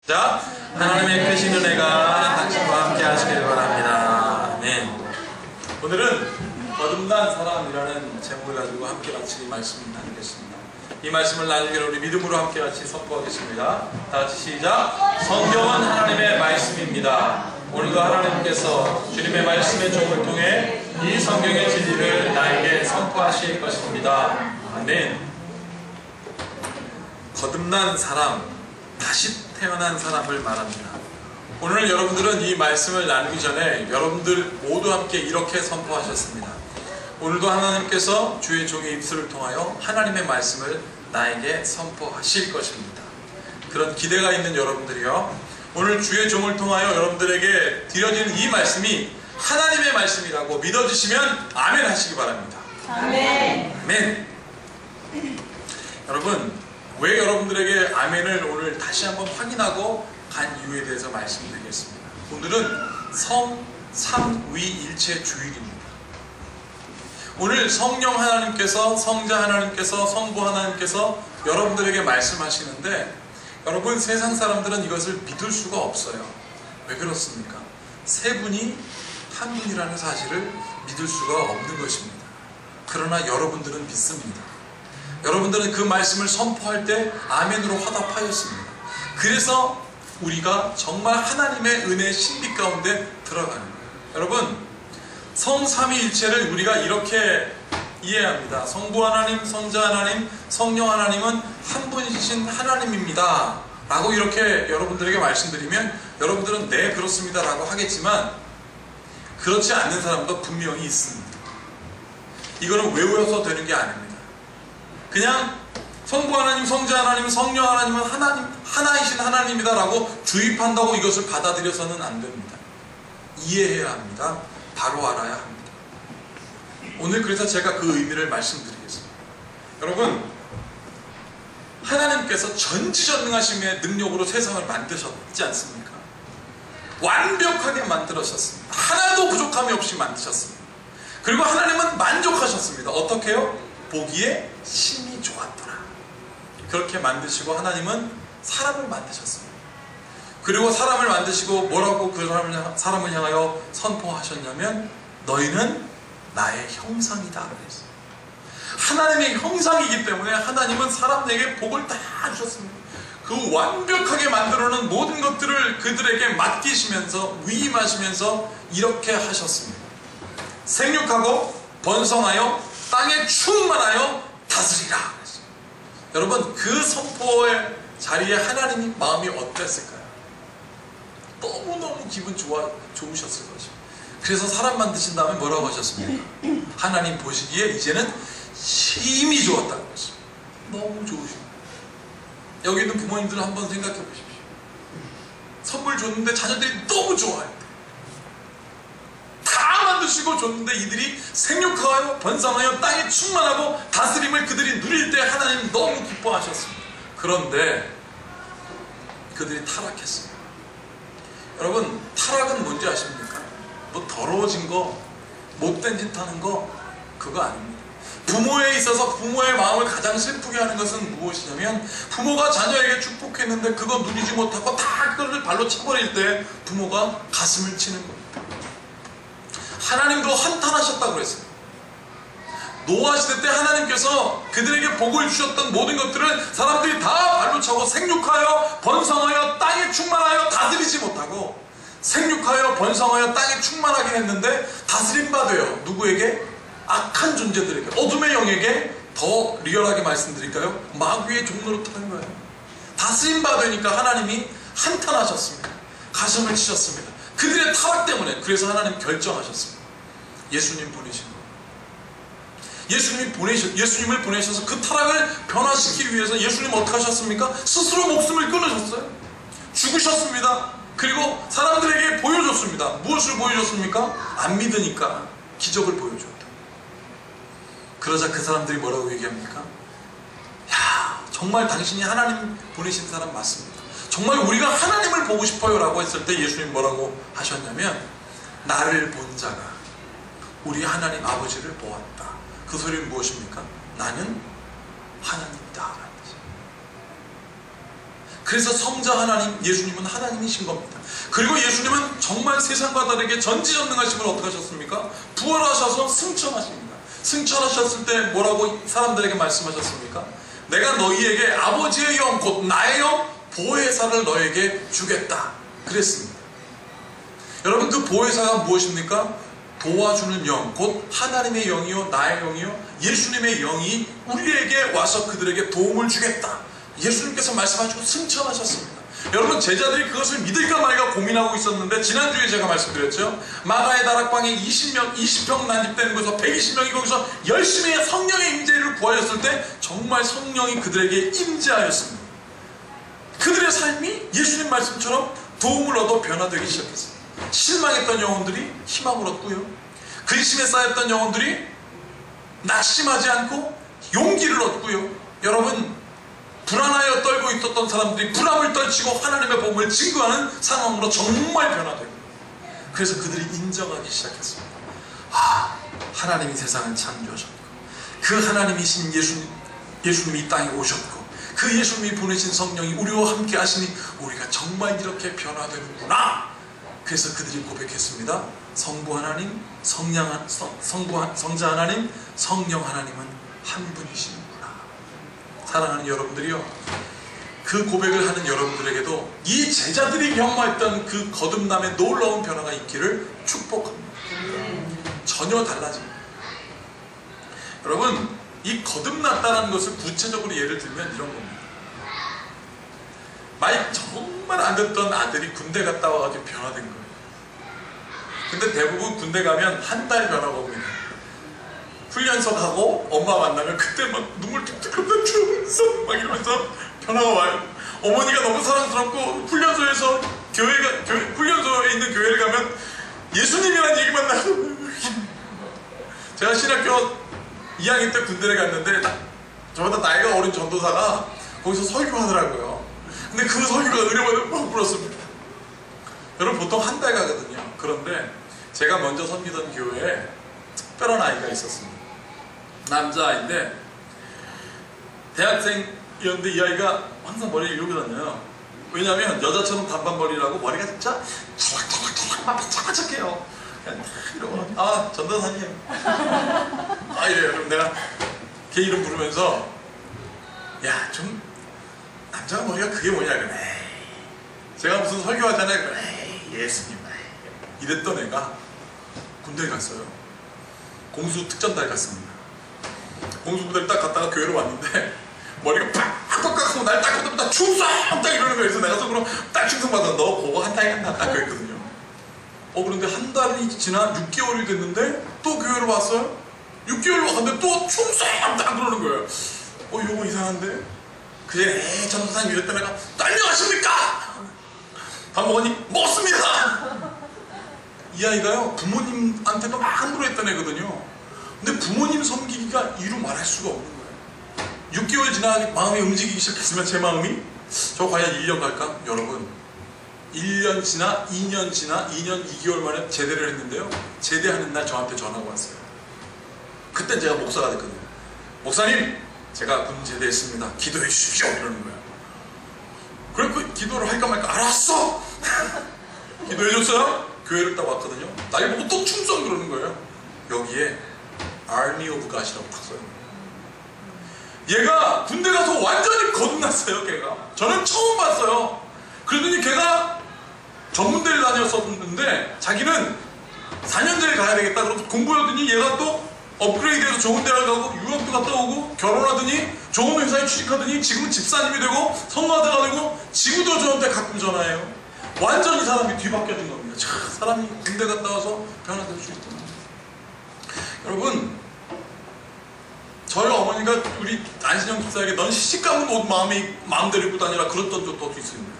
자, 하나님의 크신 은혜가 당신과 함께 하시길 바랍니다. 아멘. 오늘은 거듭난 사람이라는 제목을 가지고 함께 같이 말씀을 나누겠습니다. 이 말씀을 나누기를 우리 믿음으로 함께 같이 선포하겠습니다. 다 같이 시작. 성경은 하나님의 말씀입니다. 오늘도 하나님께서 주님의 말씀의 종을 통해 이 성경의 진리를 나에게 선포하실 것입니다. 아멘. 거듭난 사람, 다시 태어난 사람을 말합니다. 오늘 여러분들은 이 말씀을 나누기 전에 여러분들 모두 함께 이렇게 선포하셨습니다. 오늘도 하나님께서 주의 종의 입술을 통하여 하나님의 말씀을 나에게 선포하실 것입니다. 그런 기대가 있는 여러분들이요, 오늘 주의 종을 통하여 여러분들에게 드려지는 이 말씀이 하나님의 말씀이라고 믿어주시면 아멘 하시기 바랍니다. 아멘. 아멘. 여러분, 왜 여러분들에게 아멘을 오늘 다시 한번 확인하고 간 이유에 대해서 말씀드리겠습니다. 오늘은 성삼위일체 주일입니다. 오늘 성령 하나님께서, 성자 하나님께서, 성부 하나님께서 여러분들에게 말씀하시는데, 여러분, 세상 사람들은 이것을 믿을 수가 없어요. 왜 그렇습니까? 세 분이 한 분이라는 사실을 믿을 수가 없는 것입니다. 그러나 여러분들은 믿습니다. 여러분들은 그 말씀을 선포할 때 아멘으로 화답하였습니다. 그래서 우리가 정말 하나님의 은혜의 신비 가운데 들어가는 거예요. 여러분, 성삼위일체를 우리가 이렇게 이해합니다. 성부 하나님, 성자 하나님, 성령 하나님은 한 분이신 하나님입니다 라고 이렇게 여러분들에게 말씀드리면 여러분들은 네, 그렇습니다 라고 하겠지만, 그렇지 않는 사람도 분명히 있습니다. 이거는 외워서 되는 게 아닙니다. 그냥 성부 하나님, 성자 하나님, 성령 하나님은 하나이신 하나님이다 라고 주입한다고 이것을 받아들여서는 안 됩니다. 이해해야 합니다. 바로 알아야 합니다. 오늘 그래서 제가 그 의미를 말씀드리겠습니다. 여러분, 하나님께서 전지전능하심의 능력으로 세상을 만드셨지 않습니까? 완벽하게 만들으셨습니다. 하나도 부족함이 없이 만드셨습니다. 그리고 하나님은 만족하셨습니다. 어떻게 해요? 보기에 심히 좋았더라. 그렇게 만드시고 하나님은 사람을 만드셨습니다. 그리고 사람을 만드시고 뭐라고 그 사람을 향하여 선포하셨냐면, 너희는 나의 형상이다 그랬어요. 하나님의 형상이기 때문에 하나님은 사람에게 복을 다 주셨습니다. 그 완벽하게 만들어놓은 모든 것들을 그들에게 맡기시면서 위임하시면서 이렇게 하셨습니다. 생육하고 번성하여 땅에 충만하여 다스리라. 여러분, 그 선포의 자리에 하나님의 마음이 어땠을까요? 너무너무 기분 좋으셨을 것이죠. 그래서 사람 만드신 다음에 뭐라고 하셨습니까? 하나님 보시기에 이제는 심히 좋았다는 것이죠. 너무 좋으십니다. 여기 있는 부모님들 한번 생각해 보십시오. 선물 줬는데 자녀들이 너무 좋아요. 다 만드시고 줬는데 이들이 생육하여 번성하여 땅에 충만하고 다스림을 그들이 누릴 때 하나님 너무 기뻐하셨습니다. 그런데 그들이 타락했습니다. 여러분, 타락은 뭔지 아십니까? 뭐 더러워진 거, 못된 짓 하는 거, 그거 아닙니다. 부모에 있어서 부모의 마음을 가장 슬프게 하는 것은 무엇이냐면, 부모가 자녀에게 축복했는데 그거 누리지 못하고 다 그것을 발로 차버릴 때 부모가 가슴을 치는 겁니다. 하나님도 한탄하셨다고 그랬어요. 노아 시대 때 하나님께서 그들에게 복을 주셨던 모든 것들을 사람들이 다 발로 차고 생육하여 번성하여 땅에 충만하여 다스리지 못하고, 생육하여 번성하여 땅에 충만하게 했는데 다스림 받아요. 누구에게? 악한 존재들에게, 어둠의 영에게. 더 리얼하게 말씀드릴까요? 마귀의 종로로 타는 거예요. 다스림 받으니까 하나님이 한탄하셨습니다. 가슴을 치셨습니다. 그들의 타락 때문에. 그래서 하나님 결정하셨습니다. 예수님 보내신 거예요. 예수님을 보내셔서 그 타락을 변화시키기 위해서 예수님 어떻게 하셨습니까? 스스로 목숨을 끊으셨어요. 죽으셨습니다. 그리고 사람들에게 보여줬습니다. 무엇을 보여줬습니까? 안 믿으니까 기적을 보여줬다. 그러자 그 사람들이 뭐라고 얘기합니까? 야, 정말 당신이 하나님 보내신 사람 맞습니다. 정말 우리가 하나님을 보고 싶어요 라고 했을 때 예수님 뭐라고 하셨냐면, 나를 본 자가 우리 하나님 아버지를 보았다. 그 소리는 무엇입니까? 나는 하나님이다. 그래서 성자 하나님, 예수님은 하나님이신 겁니다. 그리고 예수님은 정말 세상과 다르게 전지전능하심을 어떻게 하셨습니까? 부활하셔서 승천하십니다. 승천하셨을 때 뭐라고 사람들에게 말씀하셨습니까? 내가 너희에게 아버지의 영, 곧 나의 영, 보혜사를 너에게 주겠다 그랬습니다. 여러분, 그 보혜사가 무엇입니까? 도와주는 영, 곧 하나님의 영이요 나의 영이요 예수님의 영이 우리에게 와서 그들에게 도움을 주겠다. 예수님께서 말씀하시고 승천하셨습니다. 여러분, 제자들이 그것을 믿을까 말까 고민하고 있었는데, 지난주에 제가 말씀드렸죠. 마가의 다락방에 20평 난집되는 곳에서 120명이 거기서 열심히 성령의 임재를 구하였을 때 정말 성령이 그들에게 임재하였습니다. 그들의 삶이 예수님 말씀처럼 도움을 얻어 변화되기 시작했습니다. 실망했던 영혼들이 희망을 얻고요, 근심에 쌓였던 영혼들이 낙심하지 않고 용기를 얻고요, 여러분, 불안하여 떨고 있었던 사람들이 불안을 떨치고 하나님의 복음을 증거하는 상황으로 정말 변화되고, 그래서 그들이 인정하기 시작했습니다. 하나님이 세상을 창조하셨고, 그 하나님이신 예수님이 이 땅에 오셨고, 그 예수님이 보내신 성령이 우리와 함께 하시니 우리가 정말 이렇게 변화되는구나. 그래서 그들이 고백했습니다. 성부 하나님, 성자 하나님, 성령 하나님은 한 분이십니다. 사랑하는 여러분들이요, 그 고백을 하는 여러분들에게도 이 제자들이 경험했던 그 거듭남의 놀라운 변화가 있기를 축복합니다. 전혀 달라집니다. 여러분, 이 거듭났다는 것을 구체적으로 예를 들면 이런 겁니다. 말 정말 안 듣던 아들이 군대 갔다 와가지고 변화된 거예요. 근데 대부분 군대 가면 한 달 변화가 옵니다. 훈련소 가고 엄마 만나면 그때 막 눈물 툭툭 흘러면서 막 이러면서 변화가 와요. 어머니가 너무 사랑스럽고 훈련소에 있는 교회를 가면 예수님이라는 얘기만 나고. 제가 신학교 2학년 때 군대를 갔는데 저보다 나이가 어린 전도사가 거기서 설교하더라고요. 근데 그 설교가 은혜받아 막 불었습니다. 여러분, 보통 한 달 가거든요. 그런데 제가 먼저 섬기던 교회에 특별한 아이가 있었습니다. 남자아이인데 대학생이었는데 이 아이가 항상 머리를 이러고 다녀요. 왜냐하면 여자처럼 단발머리라고 머리가 진짜 찰락찰락찰락 막 반짝반짝해요. 그냥 이러고 전도사님 이래요. 그럼 내가 걔 이름 부르면서 야, 좀 남자가 머리가 그게 뭐냐 그래. 제가 무슨 설교하잖아요. 그래, 예수님 이랬던 애가 군대에 갔어요. 공수 특전달 갔습니다. 공수부대를 딱 갔다가 교회로 왔는데 머리가 팍팍팍 하고 날 딱 갖다 충성! 딱 이러는 거예요. 그래서 내가 속으로 딱 충성받아. 너 그거 한 달이 간다. 딱 그랬거든요. 그런데 한 달이 지나 6개월이 됐는데 또 교회로 왔어요. 6개월 왔는데 또 충성! 딱 그러는 거예요. 요거 이상한데? 그전에 전도사님 이랬던 애가 딸려가십니까? 밥 먹었니? 먹었습니다! 이 아이가요, 부모님한테도 막 함부로 했던 애거든요. 근데 부모님 섬기기가 이루 말할 수가 없는 거예요. 6개월 지나 마음이 움직이기 시작했으면 제 마음이 저 과연 1년 갈까? 여러분, 1년 지나 2년 지나 2년 2개월 만에 제대를 했는데요, 제대하는 날 저한테 전화가 왔어요. 그때 제가 목사가 됐거든요. 목사님, 제가 군 제대했습니다. 기도해 주십시오. 이러는 거예요. 그래, 그 기도를 할까 말까. 알았어! 기도해줬어요? 교회를 딱 왔거든요. 날 보고 또 충성 그러는 거예요. 여기에 Army of God이라고 딱 써요. 얘가 군대 가서 완전히 거듭났어요. 걔가. 저는 처음 봤어요. 그러더니 걔가 전문대를 다녔었는데 자기는 4년제를 가야 되겠다. 그러고 공부하더니 얘가 또 업그레이드해서 좋은 대학을 가고 유학도 갔다 오고 결혼하더니 좋은 회사에 취직하더니 지금은 집사님이 되고 성가대가 되고 지금도 저한테 가끔 전화해요. 완전히 사람이 뒤바뀌어진 겁니다. 사람이 군대 갔다 와서 변화될 수 있구나. 여러분, 저희 어머니가 우리 안신영 집사에게 넌 시집가면 옷 마음대로 입고 다니라 그랬던 적도 있습니다.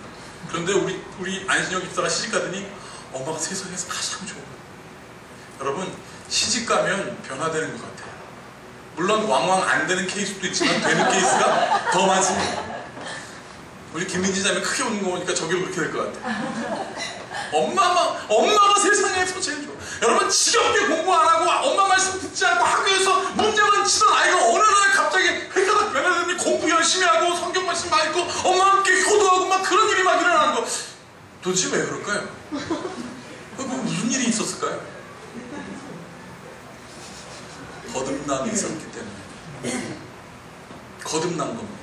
그런데 우리 안신영 집사가 시집가더니 엄마가 세상에서 가장 좋은 거예요. 여러분, 시집가면 변화되는 것 같아요. 물론 왕왕 안 되는 케이스도 있지만 되는 케이스가 더 많습니다. 우리 김민지 자매 크게 웃는 거 보니까 저기로 그렇게 될 것 같아요. 엄마가 세상에서 제일 좋아. 여러분, 지겹게 공부 안 하고 엄마 말씀 듣지 않고 학교에서 문제만 치던 아이가 어느 날 갑자기 회사가 변화되더니 공부 열심히 하고 성경 말씀 많이 읽고 엄마와 함께 효도하고 막 그런 일이 막 일어나는 거. 도대체 왜 그럴까요? 무슨 일이 있었을까요? 거듭남이 있었기 때문에. 거듭난 겁니다.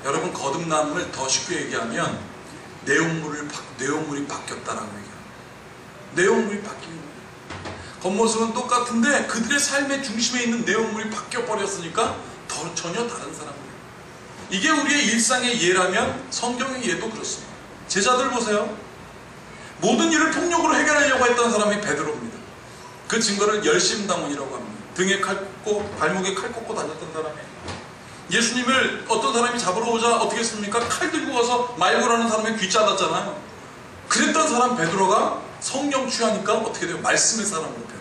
여러분, 거듭남을 더 쉽게 얘기하면 내용물이 바뀌었다라고 얘기해요. 내용물이 바뀌는 거예요. 겉모습은 똑같은데 그들의 삶의 중심에 있는 내용물이 바뀌어버렸으니까 전혀 다른 사람이에요. 이게 우리의 일상의 예라면 성경의 예도 그렇습니다. 제자들 보세요. 모든 일을 폭력으로 해결하려고 했던 사람이 베드로입니다. 그 증거를 열심당원이라고 합니다. 등에 칼 꽂고 발목에 칼 꽂고 다녔던 사람이에요. 예수님을 어떤 사람이 잡으러 오자 어떻게 했습니까? 칼 들고 가서 말고라는 사람이 귀 잘랐잖아요. 그랬던 사람 베드로가 성령 취하니까 어떻게 돼요? 말씀의 사람으로 변합니다.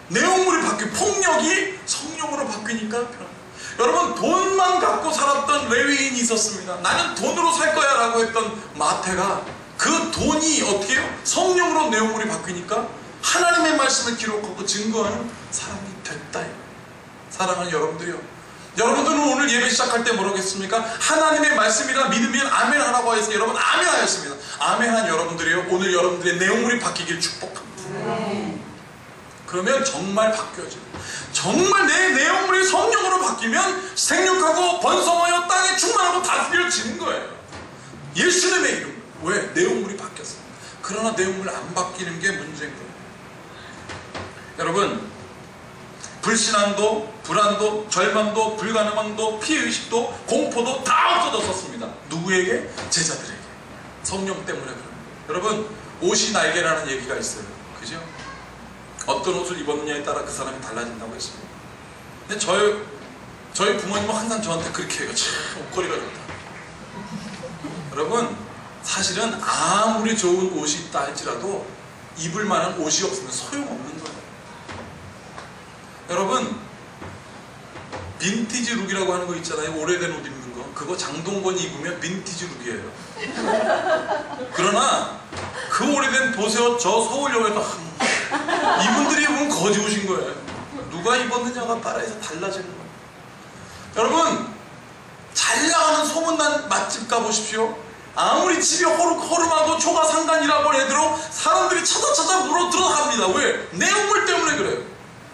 내용물이 바뀌고 폭력이 성령으로 바뀌니까 변합니다. 여러분, 돈만 갖고 살았던 레위인이 있었습니다. 나는 돈으로 살 거야 라고 했던 마태가 그 돈이 어떻게 해요? 성령으로 내용물이 바뀌니까 하나님의 말씀을 기록하고 증거하는 사람이 됐다. 사랑하는 여러분들이요, 여러분들은 오늘 예배 시작할 때 뭐라고 했습니까? 하나님의 말씀이라 믿으면 아멘 하라고 해서 여러분 아멘 하였습니다. 아멘 한 여러분들이요, 오늘 여러분들의 내용물이 바뀌길 축복합니다. 그러면 정말 바뀌어져요. 정말 내 내용물이 성령으로 바뀌면 생육하고 번성하여 땅에 충만하고 다스려지는 거예요. 예수님의 이름. 왜? 내용물이 바뀌었어요. 그러나 내용물 안 바뀌는 게 문제인 거예요. 여러분, 불신앙도, 불안도, 절망도, 불가능함도, 피해의식도, 공포도 다 없어졌었습니다. 누구에게? 제자들에게. 성령 때문에 그래요. 여러분, 옷이 날개라는 얘기가 있어요. 그죠? 어떤 옷을 입었느냐에 따라 그 사람이 달라진다고 했습니다. 근데 저희 부모님은 항상 저한테 그렇게 해요. 참 옷걸이가 좋다. 여러분, 사실은 아무리 좋은 옷이 있다 할지라도 입을 만한 옷이 없으면 소용없는 거예요. 여러분, 빈티지 룩이라고 하는 거 있잖아요. 오래된 옷 입는 거. 그거 장동건이 입으면 빈티지 룩이에요. 그러나 그 오래된 보세요. 저 서울역에서 이분들이 입으면 거지 옷인 거예요. 누가 입었느냐가 따라서 달라지는 거예요. 여러분, 잘 나가는 소문난 맛집 가보십시오. 아무리 집이 허름하고 초가 상간이라고 해도 사람들이 찾아 물어 들어갑니다. 왜? 내용물 때문에 그래요.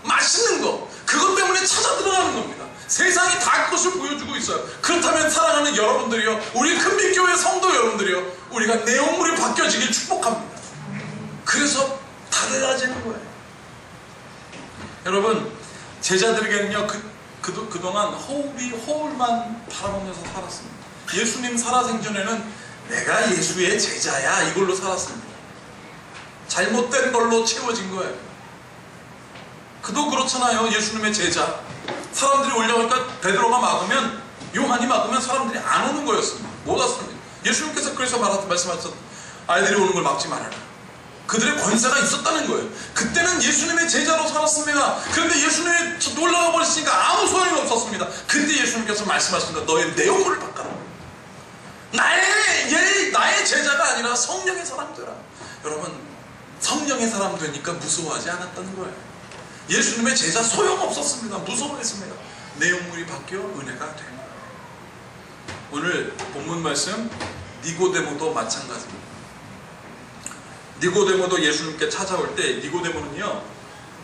맛있는 거, 그것 때문에 찾아 들어가는 겁니다. 세상이 다 그것을 보여주고 있어요. 그렇다면 사랑하는 여러분들이요, 우리 큰빛교회 성도 여러분들이요, 우리가 내용물이 바뀌어지길 축복합니다. 그래서 달라지는 거예요. 여러분, 제자들에게는요, 그동안 허울만 바라보면서 살았습니다. 예수님 살아생전에는 내가 예수의 제자야 이걸로 살았습니다. 잘못된 걸로 채워진 거예요. 그도 그렇잖아요. 예수님의 제자. 사람들이 올려오니까 베드로가 막으면, 요한이 막으면 사람들이 안 오는 거였습니다. 못 왔습니다. 예수님께서 그래서 말씀하셨던 아이들이 오는 걸 막지 말아라. 그들의 권세가 있었다는 거예요. 그때는 예수님의 제자로 살았습니다. 그런데 예수님이 놀라워 버리시니까 아무 소용이 없었습니다. 그때 예수님께서 말씀하십니다. 너의 내용물을 바꿔라. 나의 제자가 아니라 성령의 사람 되라. 여러분, 성령의 사람 되니까 무서워하지 않았다는 거예요. 예수님의 제자 소용없었습니다. 무서워했습니다. 내용물이 바뀌어 은혜가 됩니다. 오늘 본문 말씀 니고데모도 마찬가지입니다. 니고데모도 예수님께 찾아올 때 니고데모는요,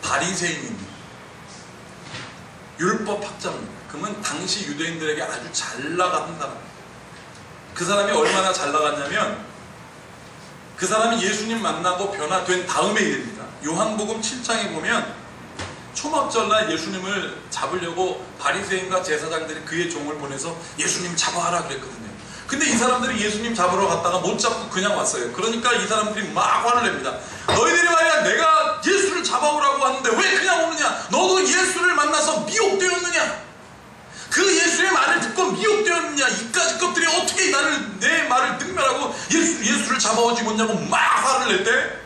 바리새인입니다. 율법 학자입니다. 그러면 당시 유대인들에게 아주 잘 나가는 사람. 그 사람이 얼마나 잘 나갔냐면, 그 사람이 예수님 만나고 변화된 다음의 일입니다. 요한복음 7장에 보면 초막절날 예수님을 잡으려고 바리새인과 제사장들이 그의 종을 보내서 예수님 잡아라 그랬거든요. 근데 이 사람들이 예수님 잡으러 갔다가 못 잡고 그냥 왔어요. 그러니까 이 사람들이 막 화를 냅니다. 너희들이 말이야, 내가 예수를 잡아오라고 하는데 왜 그냥 오느냐? 너도 예수를 만나서 미혹되었느냐? 그 예수의 말을 듣고 미혹되었느냐? 이까짓 것들이 어떻게 내 말을 능멸하고 예수를 잡아오지 못냐고 막 화를 낼 때,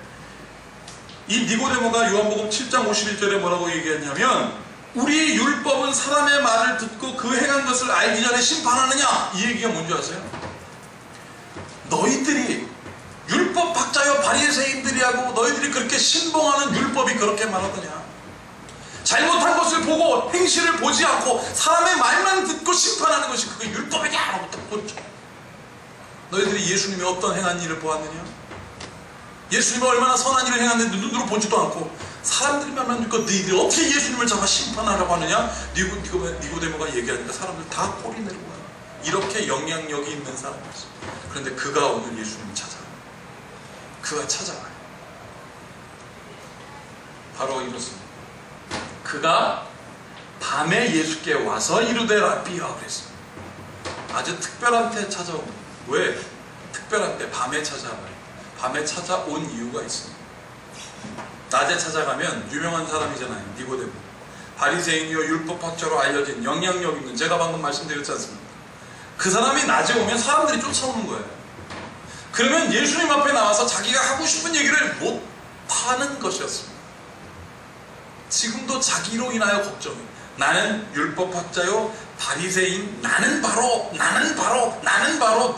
이 니고데모가 요한복음 7장 51절에 뭐라고 얘기했냐면, 우리 율법은 사람의 말을 듣고 그 행한 것을 알기 전에 심판하느냐? 이 얘기가 뭔지 아세요? 너희들이 율법 학자여 바리새인들이하고 너희들이 그렇게 신봉하는 율법이 그렇게 말하더냐? 잘못한 것을 보고 행실을 보지 않고 사람의 말만 듣고 심판하는 것이 그게 율법이냐? 라고 딱 묻죠. 너희들이 예수님이 어떤 행한 일을 보았느냐? 예수님이 얼마나 선한 일을 행했는데 눈으로 보지도 않고 사람들이 말만 듣고 너희들이 어떻게 예수님을 잡아 심판하라고 하느냐? 니고데모가 얘기하니까 사람들 다 꼬리 내리고 와요. 이렇게 영향력이 있는 사람이었어요. 그런데 그가 오늘 예수님을 찾아와요. 그가 찾아와요. 바로 이렇습니다. 그가 밤에 예수께 와서 이르되 라삐야 그랬어요. 아주 특별한 때 찾아온 거예요. 왜? 특별한 때 밤에 찾아와요. 밤에 찾아온 이유가 있습니다. 낮에 찾아가면 유명한 사람이잖아요. 니고데모. 바리새인이요 율법학자로 알려진 영향력 있는, 제가 방금 말씀드렸지 않습니까? 그 사람이 낮에 오면 사람들이 쫓아오는 거예요. 그러면 예수님 앞에 나와서 자기가 하고 싶은 얘기를 못하는 것이었습니다. 지금도 자기로 인하여 걱정해요. 나는 율법학자요 바리새인, 나는 바로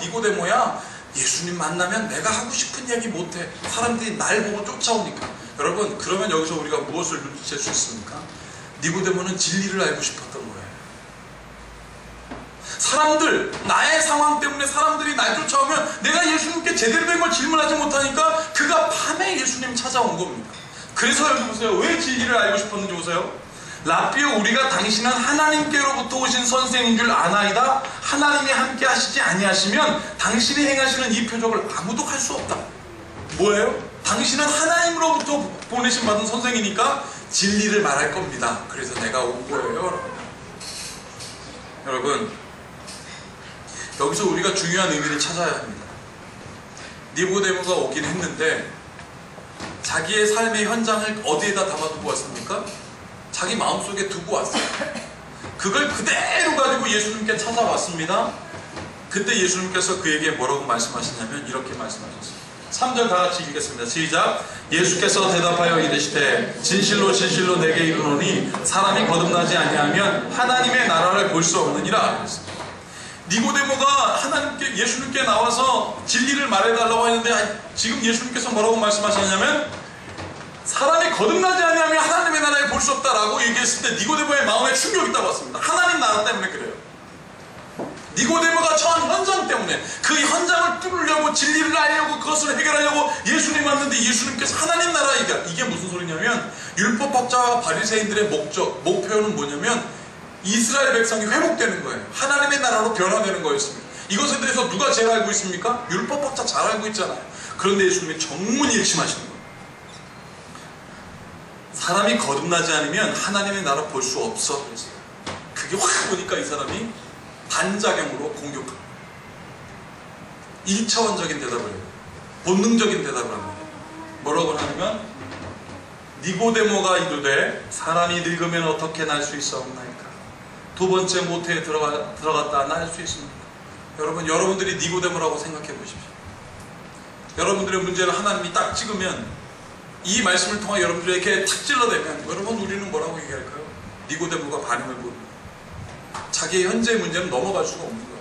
니고데모야. 예수님 만나면 내가 하고 싶은 얘기 못해. 사람들이 날 보고 쫓아오니까. 여러분, 그러면 여기서 우리가 무엇을 눈치챌 수 있습니까? 니고데모는 진리를 알고 싶었던 거예요. 사람들, 나의 상황 때문에 사람들이 날 쫓아오면 내가 예수님께 제대로 된 걸 질문하지 못하니까 그가 밤에 예수님 찾아온 겁니다. 그래서 여기 보세요. 왜 진리를 알고 싶었는지 보세요. 라삐요, 우리가 당신은 하나님께로부터 오신 선생인 줄 아나이다. 하나님이 함께 하시지 아니하시면 당신이 행하시는 이 표적을 아무도 할 수 없다. 뭐예요? 당신은 하나님으로부터 보내신 받은 선생이니까 진리를 말할 겁니다. 그래서 내가 온 거예요. 여러분, 여기서 우리가 중요한 의미를 찾아야 합니다. 니고데모가 오긴 했는데 자기의 삶의 현장을 어디에다 담아두고 왔습니까? 자기 마음속에 두고 왔어요. 그걸 그대로 가지고 예수님께 찾아왔습니다. 그때 예수님께서 그에게 뭐라고 말씀하시냐면 이렇게 말씀하셨어요. 3절 다 같이 읽겠습니다. 시작. 예수께서 대답하여 이르시되 진실로 진실로 내게 이르노니 사람이 거듭나지 아니하면 하나님의 나라를 볼 수 없느니라. 니고데모가 예수님께 나와서 진리를 말해달라고 했는데 지금 예수님께서 뭐라고 말씀하셨냐면 사람이 거듭나지 아니하면 하나님의 나라에 볼 수 없다라고 얘기했을 때 니고데모의 마음에 충격이 따랐습니다. 하나님 나라 때문에 그래요. 니고데모가 처한 현장 때문에 그 현장을 뚫으려고 진리를 알려고 그것을 해결하려고 예수님 왔는데 예수님께서 하나님 나라 얘기가, 이게 무슨 소리냐면 율법학자와 바리새인들의 목표는 뭐냐면 이스라엘 백성이 회복되는 거예요. 하나님의 나라로 변화되는 거였습니다. 이것에 대해서 누가 제일 알고 있습니까? 율법학자 잘 알고 있잖아요. 그런데 예수님이 정문이 일심하시는 거예요. 사람이 거듭나지 않으면 하나님의 나라 볼 수 없어. 그랬어요. 그게 확 보니까 이 사람이 반작용으로 공격합니다. 1차원적인 대답을 해요. 본능적인 대답을 합니다. 뭐라고 하냐면 니고데모가 이르되 사람이 늙으면 어떻게 날 수 있사옵나이까? 두 번째 모태에 들어갔다 날 수 있습니까? 여러분, 여러분들이 니고데모라고 생각해 보십시오. 여러분들의 문제를 하나님이 딱 찍으면 이 말씀을 통해 여러분들에게 탁 찔러대면 여러분, 우리는 뭐라고 얘기할까요? 니고데모가 반응을 보입니다. 자기의 현재의 문제는 넘어갈 수가 없는 거예요.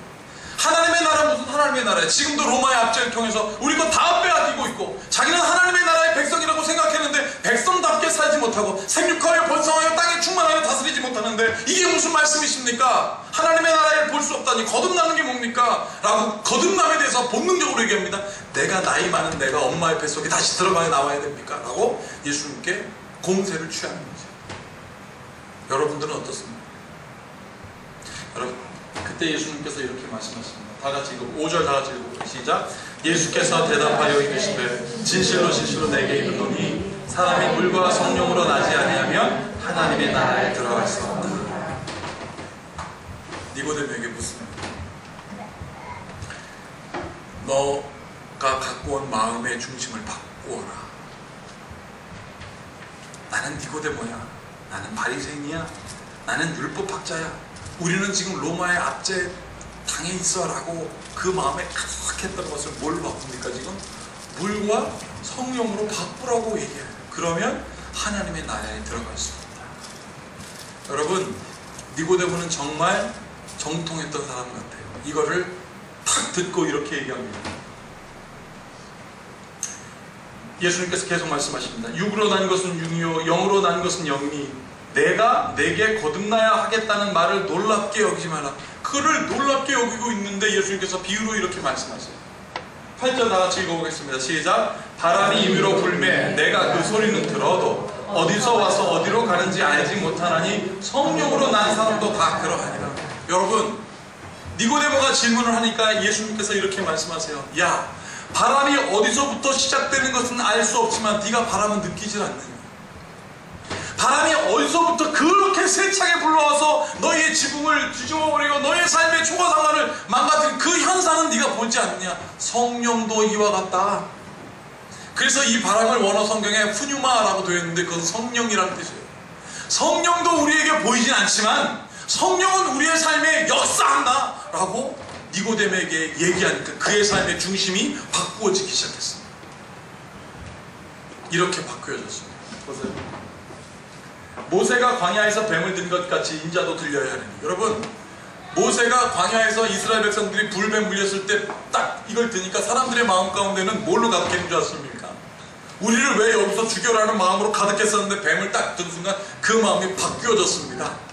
하나님의 나라, 무슨 하나님의 나라예요? 지금도 로마의 압제를 통해서 우리 거 다 빼앗기고 있고 자기는 하나님의 나라의 백성이라고 생각했는데 백성답게 살지 못하고 생육하여 번성하여 땅에 충만하여 다스리지 못하는데 이게 무슨 말씀이십니까? 하나님의 나라를 볼 수 없다니 거듭나는 게 뭡니까? 라고 거듭남에 대해서 본능적으로 얘기합니다. 내가 나이 많은 내가 엄마의 뱃속에 다시 들어가야 나와야 됩니까? 라고 예수님께 공세를 취하는 거죠. 여러분들은 어떻습니까? 여러분, 그때 예수님께서 이렇게 말씀하십니다. 다 같이 읽고 5절 다 같이 읽고 시작. 예수께서 대답하여 이르시되 진실로 진실로 내게 이르노니 사람이 물과 성령으로 나지 아니하면 하나님의 나라에 들어갈 수 없다. 니고데모에게 묻습니다. 너가 갖고 온 마음의 중심을 바꾸어라. 나는 니고데모야. 나는 바리새인이야. 나는 율법학자야. 우리는 지금 로마의 압제 당해 있어 라고 그 마음에 가득했던 것을 뭘로 바꿉니까? 지금 물과 성령으로 바꾸라고 얘기해요. 그러면 하나님의 나라에 들어갈 수 있다. 여러분, 니고데모는 정말 정통했던 사람 같아요. 이거를 탁 듣고 이렇게 얘기합니다. 예수님께서 계속 말씀하십니다. 육으로 난 것은 육이요 영으로 난 것은 영이니 내가 내게 거듭나야 하겠다는 말을 놀랍게 여기지 마라. 그를 놀랍게 여기고 있는데 예수님께서 비유로 이렇게 말씀하세요. 8절 다 같이 읽어보겠습니다. 시작. 바람이 임의로 불매 내가 그 소리는 들어도 어디서 와서 어디로 가는지 알지 못하나니 성령으로 난 사람도 다 그러하니라. 여러분, 니고데모가 질문을 하니까 예수님께서 이렇게 말씀하세요. 야, 바람이 어디서부터 시작되는 것은 알 수 없지만 네가 바람은 느끼질 않느냐. 바람이 어디서부터 그렇게 세차게 불러와서 너희의 지붕을 뒤집어버리고 너희의 삶의 초과상관을 망가뜨린 그 현상은 네가 보지 않느냐. 성령도 이와 같다. 그래서 이 바람을 원어 성경에 푸뉴마라고 되어 있는데 그건 성령이라는 뜻이에요. 성령도 우리에게 보이진 않지만 성령은 우리의 삶에 역사한다 라고 니고데모에게 얘기하니까 그의 삶의 중심이 바꾸어지기 시작했습니다. 이렇게 바뀌어졌습니다. 보세요. 모세가 광야에서 뱀을 든 것 같이 인자도 들려야 하느니. 여러분, 모세가 광야에서 이스라엘 백성들이 불뱀 물렸을 때 딱 이걸 드니까 사람들의 마음 가운데는 뭘로 가득했는 줄 아십니까? 우리를 왜 여기서 죽여라는 마음으로 가득했었는데 뱀을 딱 든 순간 그 마음이 바뀌어졌습니다.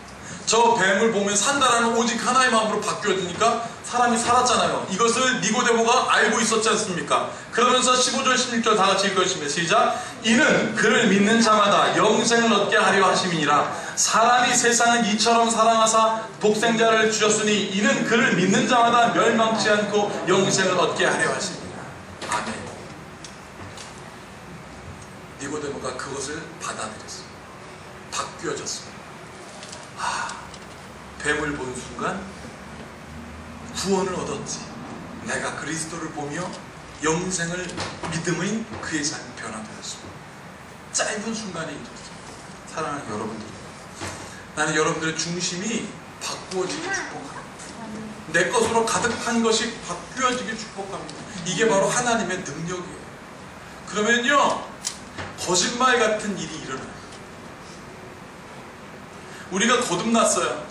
저 뱀을 보면 산다라는 오직 하나의 마음으로 바뀌어지니까 사람이 살았잖아요. 이것을 니고데모가 알고 있었지 않습니까? 그러면서 15절 16절 다 같이 읽겠습니다. 시작. 이는 그를 믿는 자마다 영생을 얻게 하려 하심이니라. 사람이 세상을 이처럼 사랑하사 독생자를 주셨으니 이는 그를 믿는 자마다 멸망치 않고 영생을 얻게 하려 하심이니라. 아멘. 니고데모가 그것을 받아들였습니다. 바뀌어졌습니다. 뱀을 본 순간 구원을 얻었지. 내가 그리스도를 보며 영생을 믿음의 그의 삶이 변화되었습니다. 짧은 순간에 이뤘습니다. 사랑하는 여러분들, 나는 여러분들의 중심이 바꾸어지기 축복합니다. 내 것으로 가득한 것이 바뀌어지기 축복합니다. 이게 바로 하나님의 능력이에요. 그러면요, 거짓말 같은 일이 일어나요. 우리가 거듭났어요.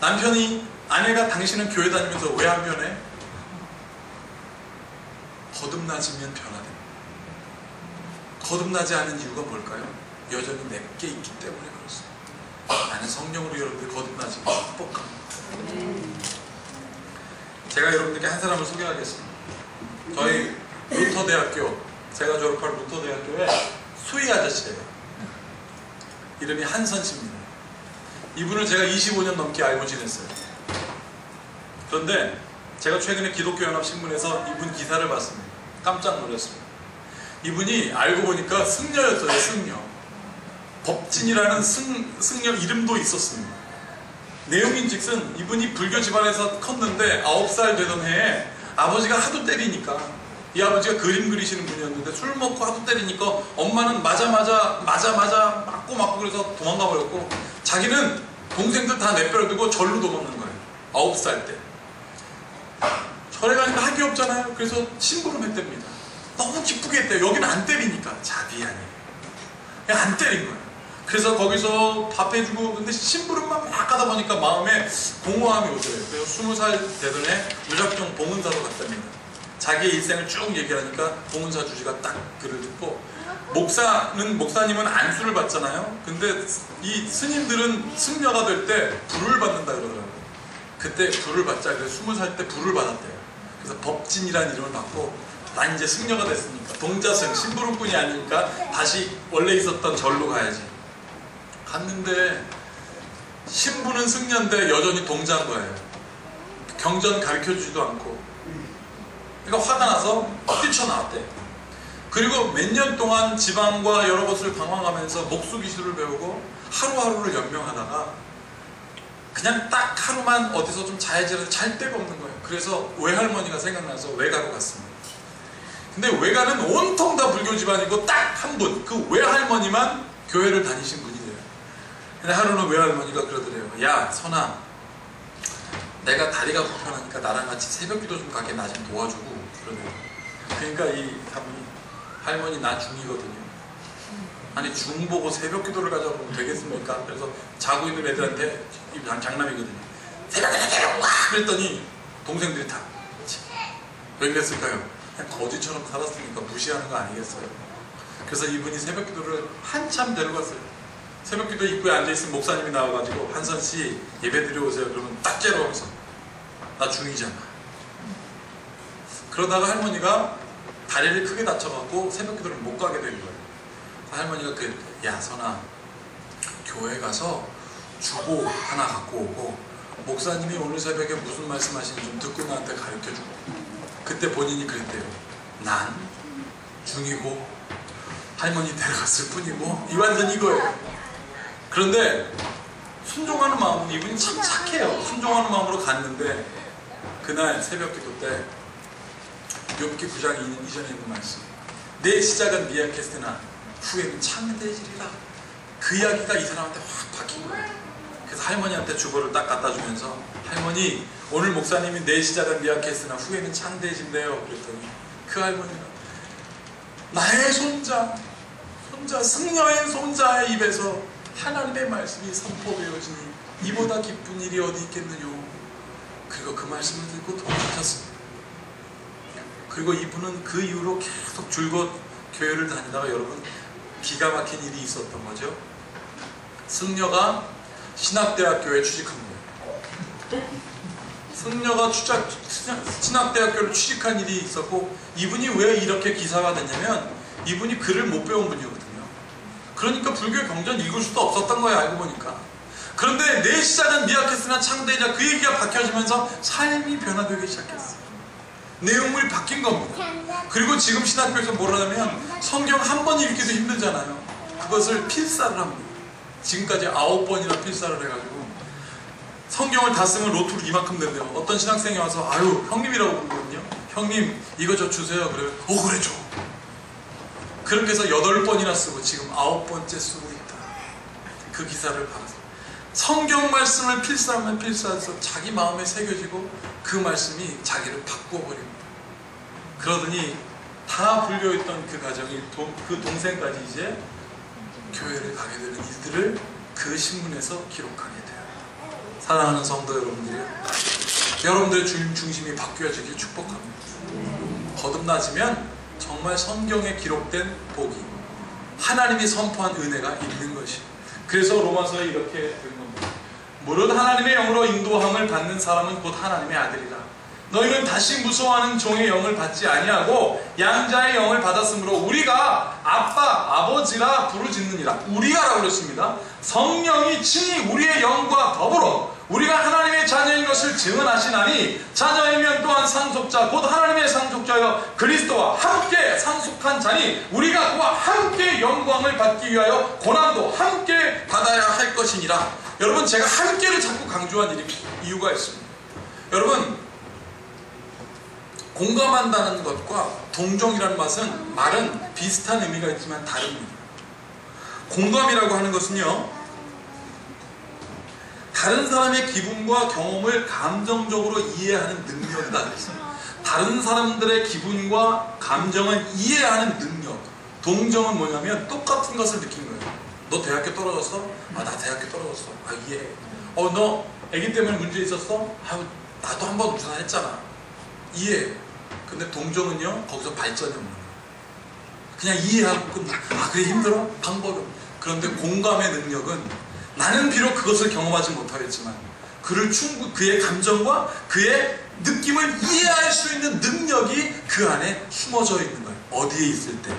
남편이, 아내가 당신은 교회 다니면서 왜 안 변해? 거듭나지면 변화됩니다. 거듭나지 않은 이유가 뭘까요? 여전히 내게 있기 때문에 그렇습니다. 나는 성령으로 여러분들 거듭나지면 축복합니다. 제가 여러분들께 한 사람을 소개하겠습니다. 저희 루터대학교, 제가 졸업한 루터대학교의 수희 아저씨예요. 이름이 한선 씨입니다. 이분을 제가 25년 넘게 알고 지냈어요. 그런데 제가 최근에 기독교연합신문에서 이분 기사를 봤습니다. 깜짝 놀랐습니다. 이분이 알고 보니까 승려였어요. 승려. 법진이라는 승려 이름도 있었습니다. 내용인즉슨 이분이 불교 집안에서 컸는데 9살 되던 해에 아버지가 하도 때리니까, 이 아버지가 그림 그리시는 분이었는데 술 먹고 하도 때리니까 엄마는 맞아 맞고 그래서 도망가 버렸고, 자기는 동생들 다 내버려두고 절로 도망간 거예요. 9살 때. 절에 가니까 학이 없잖아요. 그래서 심부름 했답니다. 너무 기쁘게 했대요. 여기는 안 때리니까. 자비 아니에요. 그냥 안 때린 거예요. 그래서 거기서 밥 해주고, 근데 심부름만 막 하다 보니까 마음에 공허함이 오더래요. 그래서 20살 되던 해 무작정 봉은사로 갔답니다. 자기의 일생을 쭉 얘기하니까 봉은사 주지가 딱 글을 듣고, 목사님은 안수를 받잖아요. 근데 이 스님들은 승려가 될 때 불을 받는다 그러더라고요. 그때 불을 받자. 그래서 20살 때 불을 받았대요. 그래서 법진이라는 이름을 받고, 난 이제 승려가 됐으니까 동자승, 심부름꾼이 아니니까 다시 원래 있었던 절로 가야지. 갔는데 신부는 승려인데 여전히 동자인 거예요. 경전 가르쳐주지도 않고. 그러니까 화가 나서 뛰쳐나왔대요. 그리고 몇 년 동안 지방과 여러 곳을 방황하면서 목수기술을 배우고 하루하루를 연명하다가 그냥 딱 하루만 어디서 좀 자야지 해서 잘 데가 없는 거예요. 그래서 외할머니가 생각나서 외가로 갔습니다. 근데 외가는 온통 다 불교 집안이고 딱 한 분, 그 외할머니만 교회를 다니신 분이래요. 근데 하루는 외할머니가 그러더래요. 야, 선아, 내가 다리가 불편하니까 나랑 같이 새벽기도 좀 가게 나 좀 도와주고 그러네요. 그러니까 이 사람이, 할머니 나 중이거든요. 아니 중 보고 새벽기도를 가자고 하면 되겠습니까? 그래서 자고 있는 애들한테, 장남이거든요. 새벽기도 데려와! 그랬더니 동생들이 다 왜 그랬을까요? 그냥 거지처럼 살았으니까 무시하는 거 아니겠어요? 그래서 이분이 새벽기도를 한참 데려갔어요. 새벽기도 입구에 앉아있으면 목사님이 나와가지고, 한선씨 예배 드려오세요. 그러면 딱 째려오면서, 나 중이잖아. 그러다가 할머니가 다리를 크게 다쳐갖고 새벽 기도를 못 가게 된 거예요. 할머니가 야 선아, 교회 가서 주보 하나 갖고 오고 목사님이 오늘 새벽에 무슨 말씀하시는지 좀 듣고 나한테 가르쳐주고. 그때 본인이 그랬대요. 난 중이고 할머니 데려갔을 뿐이고, 이 완전 이거예요. 그런데 순종하는 마음으로, 이분이 참 착해요. 순종하는 마음으로 갔는데 그날 새벽 기도 때 욥기 9장 이전에 있는 말씀, 내 시작은 미약했으나 후에는 창대해지리라. 그 이야기가 이 사람한테 확 박힌 거예요. 그래서 할머니한테 주보를 딱 갖다 주면서, 할머니 오늘 목사님이 내 시작은 미약했으나 후에는 창대해진대요. 그랬더니 그 할머니가 나의 손자 승려의 손자의 입에서 하나님의 말씀이 선포되어지니 이보다 기쁜 일이 어디 있겠느냐. 그리고 그 말씀을 듣고 돌아가셨습니다. 그리고 이분은 그 이후로 계속 줄곧 교회를 다니다가 여러분 기가 막힌 일이 있었던 거죠. 승려가 신학대학교에 취직한 거예요. 승려가 신학대학교를 취직한 일이 있었고, 이분이 왜 이렇게 기사가 됐냐면 이분이 글을 못 배운 분이거든요. 그러니까 불교 경전 읽을 수도 없었던 거예요, 알고 보니까. 그런데 내 시작은 미약했으나 창대해자, 그 얘기가 박혀지면서 삶이 변화되기 시작했어요. 내용물이 바뀐 겁니다. 그리고 지금 신학교에서 뭐라냐면 성경 한 번 읽기도 힘들잖아요. 그것을 필사를 합니다. 지금까지 9번이나 필사를 해가지고 성경을 다 쓰면 로투로 이만큼 된대요. 어떤 신학생이 와서 아유 형님이라고 부르거든요. 형님 이거 저 주세요. 그래요. 그래 줘. 그렇게 해서 8번이나 쓰고 지금 9번째 쓰고 있다. 그 기사를 받아서 성경 말씀을 필사하면 필사해서 자기 마음에 새겨지고 그 말씀이 자기를 바꿔버립니다. 그러더니 다 불려있던 그 가정이 그 동생까지 이제 교회를 가게 되는 일들을 그 신문에서 기록하게 돼요. 사랑하는 성도 여러분들이, 여러분들의 주님 중심이 바뀌어지길 축복합니다. 거듭나지면 정말 성경에 기록된 복이, 하나님이 선포한 은혜가 있는 것이에요. 그래서 로마서에 이렇게 된 겁니다. 무릇 하나님의 영으로 인도함을 받는 사람은 곧 하나님의 아들이라. 너희는 다시 무서워하는 종의 영을 받지 아니하고 양자의 영을 받았으므로 우리가 아빠, 아버지라 부르짖느니라. 우리가라고 그랬습니다. 성령이 친히 우리의 영과 더불어 우리가 하나님의 자녀인 것을 증언하시나니, 자녀이면 또한 상속자 곧 하나님의 상속자여 그리스도와 함께 상속한 자니 우리가 그와 함께 영광을 받기 위하여 고난도 함께 받아야 할 것이니라. 여러분, 제가 함께를 자꾸 강조한 이유가 있습니다. 여러분, 공감한다는 것과 동정이라는 말은 비슷한 의미가 있지만 다릅니다. 공감이라고 하는 것은요, 다른 사람의 기분과 경험을 감정적으로 이해하는 능력이다. 다른 사람들의 기분과 감정을 이해하는 능력. 동정은 뭐냐면 똑같은 것을 느낀 거예요. 너 대학교 떨어졌어? 아, 나 대학교 떨어졌어. 아, 이해해. 너 아기 때문에 문제 있었어? 아, 나도 한 번 우선했잖아. 이해해. 근데 동정은요, 거기서 발전이 없는 거예요. 그냥 이해하고 끝나. 아, 그래 힘들어? 방법은. 그런데 공감의 능력은 나는 비록 그것을 경험하지 못하겠지만 그의 감정과 그의 느낌을 이해할 수 있는 능력이 그 안에 숨어져 있는 거예요. 어디에 있을 때?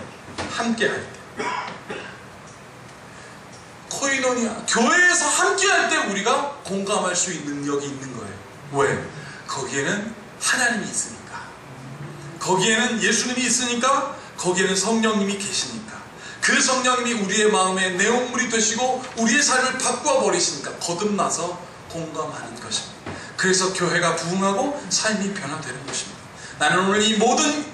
함께 할 때. 코이노니아, 교회에서 함께 할 때 우리가 공감할 수 있는 능력이 있는 거예요. 왜? 거기에는 하나님이 있으니까. 거기에는 예수님이 있으니까. 거기에는 성령님이 계시니까. 그 성령님이 우리의 마음의 내용물이 되시고 우리의 삶을 바꾸어 버리시니까 거듭나서 공감하는 것입니다. 그래서 교회가 부흥하고 삶이 변화되는 것입니다. 나는 오늘 이 모든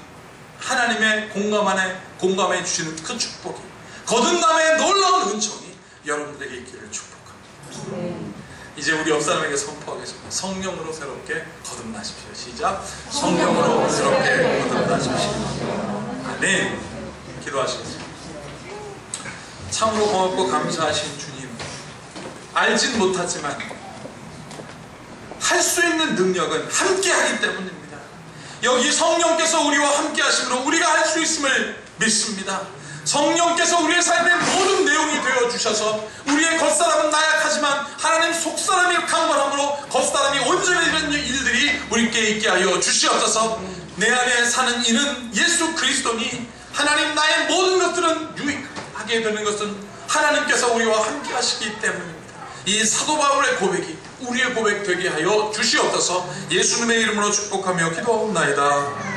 하나님의 공감해 주시는 그 축복이, 거듭남의 놀라운 은총이 여러분들에게 있기를 축복합니다. 이제 우리 옆사람에게 선포하겠습니다. 성령으로 새롭게 거듭나십시오. 시작. 성령으로 새롭게 거듭나십시오. 아멘. 기도하시겠습니다. 참으로 고맙고 감사하신 주님, 알진 못하지만 할 수 있는 능력은 함께 하기 때문입니다. 여기 성령께서 우리와 함께 하심으로 우리가 할 수 있음을 믿습니다. 성령께서 우리의 삶의 모든 내용이 되어주셔서 우리의 겉사람은 나약하지만 하나님 속사람이 강건함으로 겉사람이 온전해지는 일들이 우리께 있게 하여 주시옵소서. 내 안에 사는 이는 예수 그리스도니 하나님 나의 모든 것들은 유익하게 되는 것은 하나님께서 우리와 함께 하시기 때문입니다. 이 사도 바울의 고백이 우리의 고백 되게 하여 주시옵소서. 예수님의 이름으로 축복하며 기도하옵나이다.